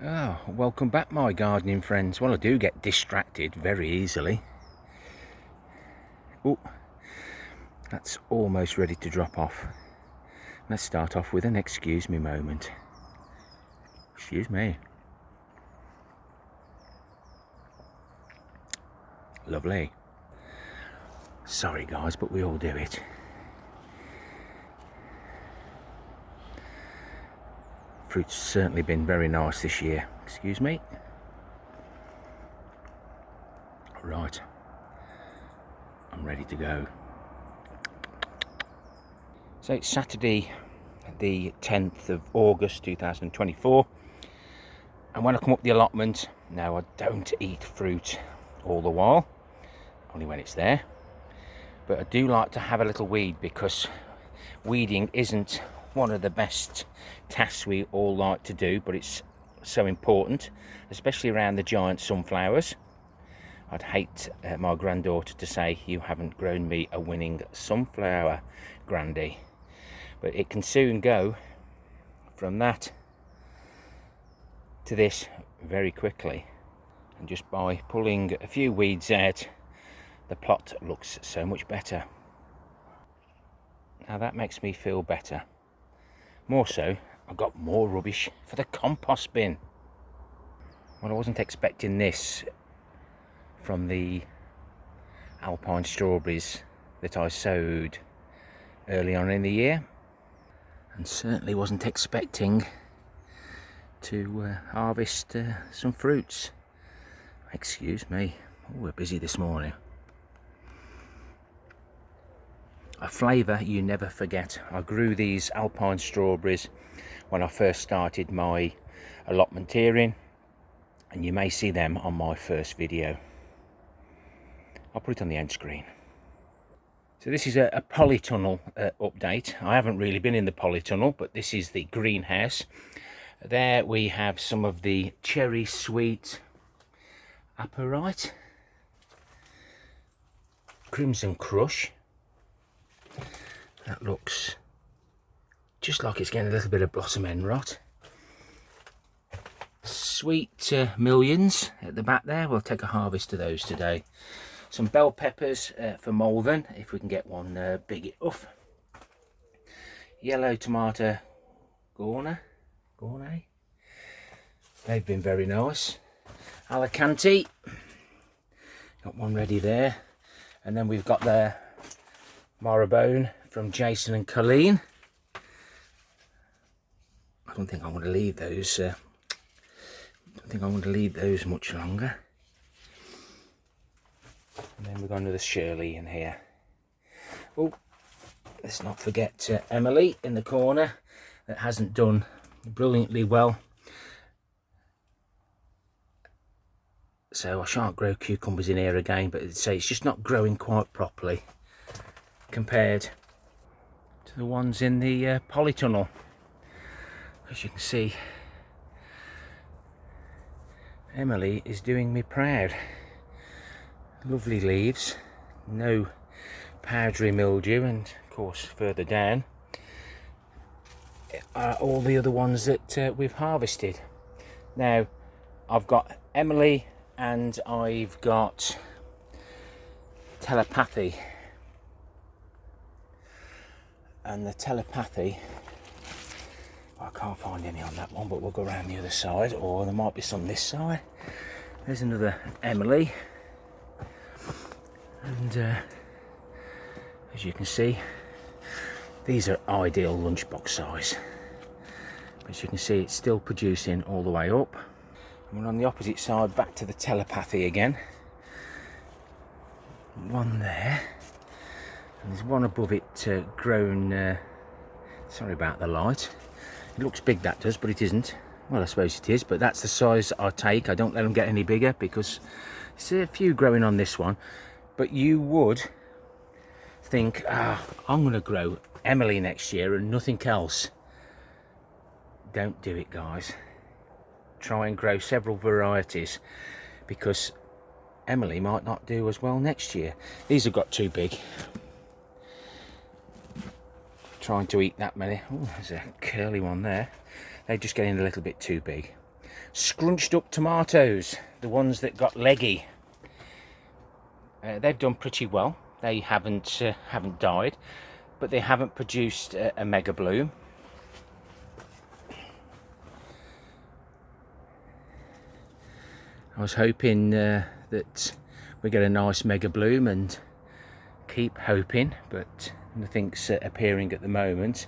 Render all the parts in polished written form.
Oh, welcome back, my gardening friends. Well, I do get distracted very easily. Oh, that's almost ready to drop off. Let's start off with an excuse me moment. Excuse me. Lovely. Sorry guys, but we all do it. Fruit's certainly been very nice this year. Excuse me. Right, I'm ready to go. So it's Saturday the 10th of August 2024, and when I come up the allotment, now I don't eat fruit all the while, only when it's there, but I do like to have a little weed, because weeding isn't one of the best tasks we all like to do, but it's so important, especially around the giant sunflowers. I'd hate my granddaughter to say, "You haven't grown me a winning sunflower, Grandy." But it can soon go from that to this very quickly. And just by pulling a few weeds out, the plot looks so much better. Now that makes me feel better. More so, I've got more rubbish for the compost bin. Well, I wasn't expecting this from the alpine strawberries that I sowed early on in the year, and certainly wasn't expecting to harvest some fruits. Excuse me. Oh, we're busy this morning. A flavour you never forget. I grew these alpine strawberries when I first started my allotmenteering, and you may see them on my first video. I'll put it on the end screen. So this is a polytunnel update. I haven't really been in the polytunnel, but this is the greenhouse. There we have some of the cherry sweet apparite, crimson crush. That looks just like it's getting a little bit of blossom end rot. Sweet millions at the back there. We'll take a harvest of those today. Some bell peppers for Malvern, if we can get one big enough. Yellow tomato gourne. They've been very nice. Alicante, got one ready there. And then we've got the marrowbone from Jason and Colleen. I don't think I want to leave those. Much longer. And then we've got another Shirley in here. Oh, let's not forget Emile in the corner, that hasn't done brilliantly well. So I shan't grow cucumbers in here again, but it's just not growing quite properly compared to the ones in the polytunnel. As you can see, Emile is doing me proud. Lovely leaves, no powdery mildew, and of course further down are all the other ones that we've harvested. Now I've got Emile and I've got Telepathy, and the Telepathy, I can't find any on that one, but we'll go around the other side, or there might be some this side. There's another Emile, and as you can see, these are ideal lunchbox size. As you can see, it's still producing all the way up. And we're on the opposite side, back to the Telepathy again. One there, and there's one above it grown, sorry about the light. It looks big, that does, but it isn't. Well, I suppose it is, but that's the size I take. I don't let them get any bigger, because there's a few growing on this one. But you would think, I'm going to grow Emile next year and nothing else. Don't do it, guys. Try and grow several varieties, because Emile might not do as well next year. These have got too big. Trying to eat that many. Oh, there's a curly one there. They're just getting a little bit too big. scrunched up tomatoes, the ones that got leggy. They've done pretty well. They haven't died, but they haven't produced a mega bloom. I was hoping that we get a nice mega bloom, and keep hoping, but nothing's appearing at the moment.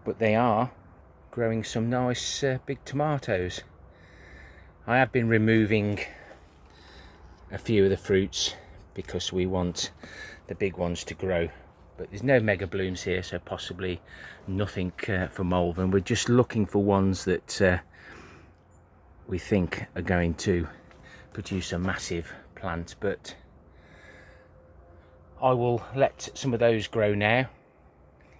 But they are growing some nice big tomatoes. I have been removing a few of the fruits because we want the big ones to grow, but there's no mega blooms here, so possibly nothing for Malvern. We're just looking for ones that we think are going to produce a massive plant, but I will let some of those grow now.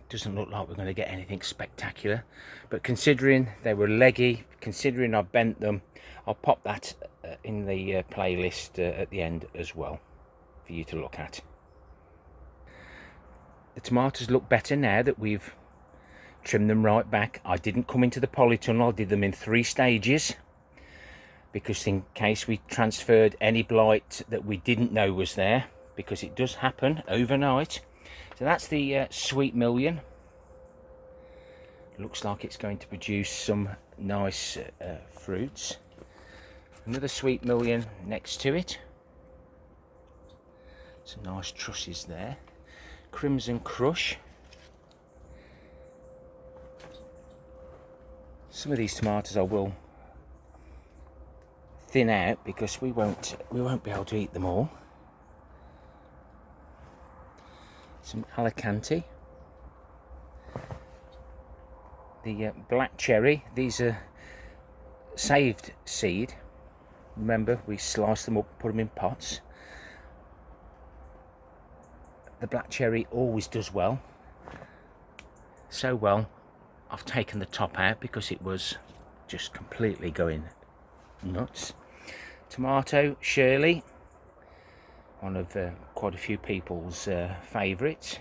Doesn't look like we're going to get anything spectacular, but considering they were leggy, considering I bent them, I'll pop that in the playlist at the end as well for you to look at. The tomatoes look better now that we've trimmed them right back. I didn't come into the polytunnel, I did them in 3 stages, because in case we transferred any blight that we didn't know was there, because it does happen overnight. So that's the sweet million. Looks like it's going to produce some nice fruits. Another sweet million next to it. Some nice trusses there. Crimson Crush. Some of these tomatoes I will thin out because we won't be able to eat them all. Some Alicante. The black cherry, these are saved seed. Remember, we sliced them up, put them in pots. The black cherry always does well. So well, I've taken the top out because it was just completely going nuts. Tomato Shirley, one of quite a few people's favourites,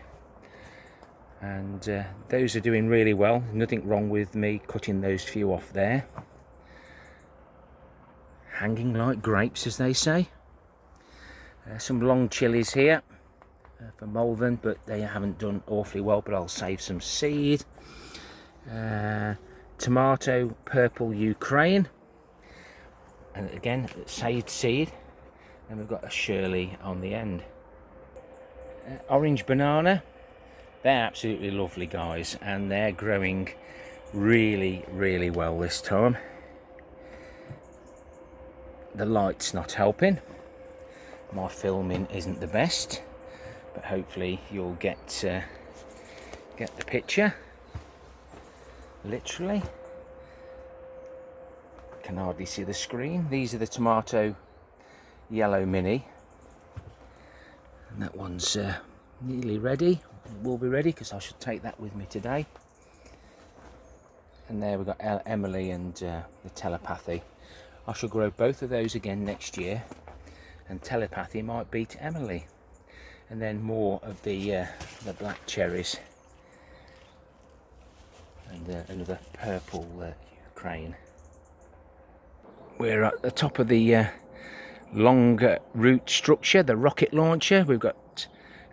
and those are doing really well. Nothing wrong with me cutting those few off there. Hanging like grapes, as they say. Some long chilies here for Malvern, but they haven't done awfully well, but I'll save some seed. Tomato Purple Ukraine, and again saved seed, and we've got a Shirley on the end. Orange Banana, they're absolutely lovely, guys, and they're growing really well this time. The light's not helping, my filming isn't the best, but hopefully you'll get the picture. Literally can hardly see the screen. These are the tomato yellow mini, and that one's nearly ready, will be ready, because I should take that with me today. And there we've got Emile and the telepathy. I shall grow both of those again next year, and telepathy might beat Emile. And then more of the black cherries, and another purple Ukraine. We're at the top of the long root structure, the rocket launcher. We've got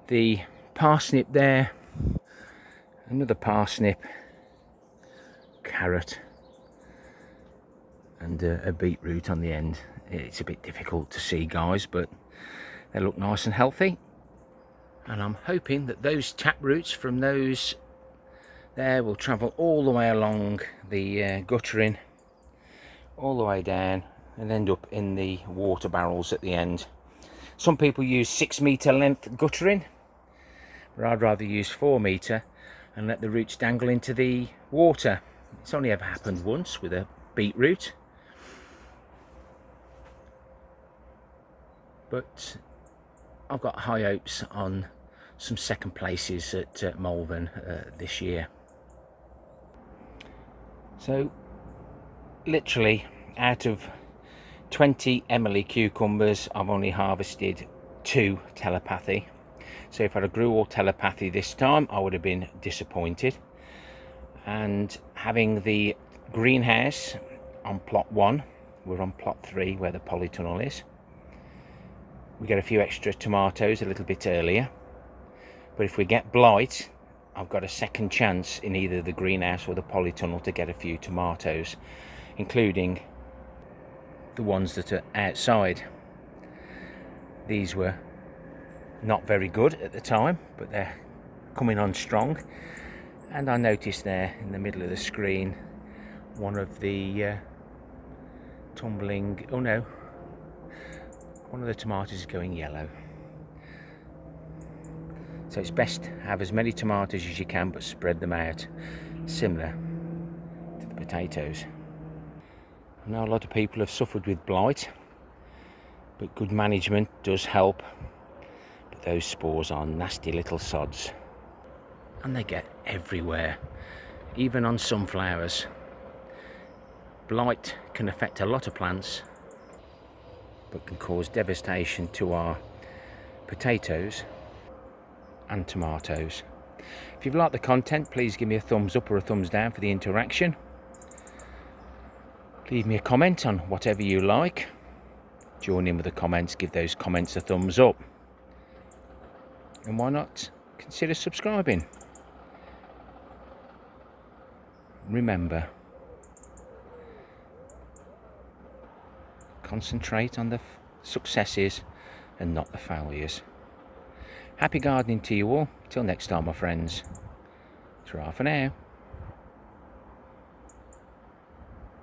the parsnip there, another parsnip, carrot, and a beetroot on the end. It's a bit difficult to see, guys, but they look nice and healthy. And I'm hoping that those tap roots from those there will travel all the way along the guttering, all the way down, and end up in the water barrels at the end. Some people use 6 metre length guttering, but I'd rather use 4 metre and let the roots dangle into the water. It's only ever happened once with a beetroot, but I've got high hopes on some second places at Malvern this year. So literally out of 20 Emile cucumbers, I've only harvested 2 telepathy. So if I'd have grew all telepathy this time, I would have been disappointed. And having the greenhouse on plot 1 we're on plot 3 where the polytunnel is. We get a few extra tomatoes a little bit earlier, but if we get blight, I've got a second chance in either the greenhouse or the polytunnel to get a few tomatoes, including the ones that are outside. These were not very good at the time, but they're coming on strong. And I noticed there in the middle of the screen one of the tumbling, oh no, one of the tomatoes is going yellow. So it's best to have as many tomatoes as you can, but spread them out, similar to the potatoes. I know a lot of people have suffered with blight, but good management does help. But those spores are nasty little sods, and they get everywhere, even on sunflowers. Blight can affect a lot of plants, but can cause devastation to our potatoes and tomatoes. If you've liked the content, please give me a thumbs up or a thumbs down for the interaction. Leave me a comment on whatever you like. Join in with the comments, give those comments a thumbs up. And why not consider subscribing? Remember, concentrate on the successes and not the failures. Happy gardening to you all. Till next time, my friends. Ta-ra for now.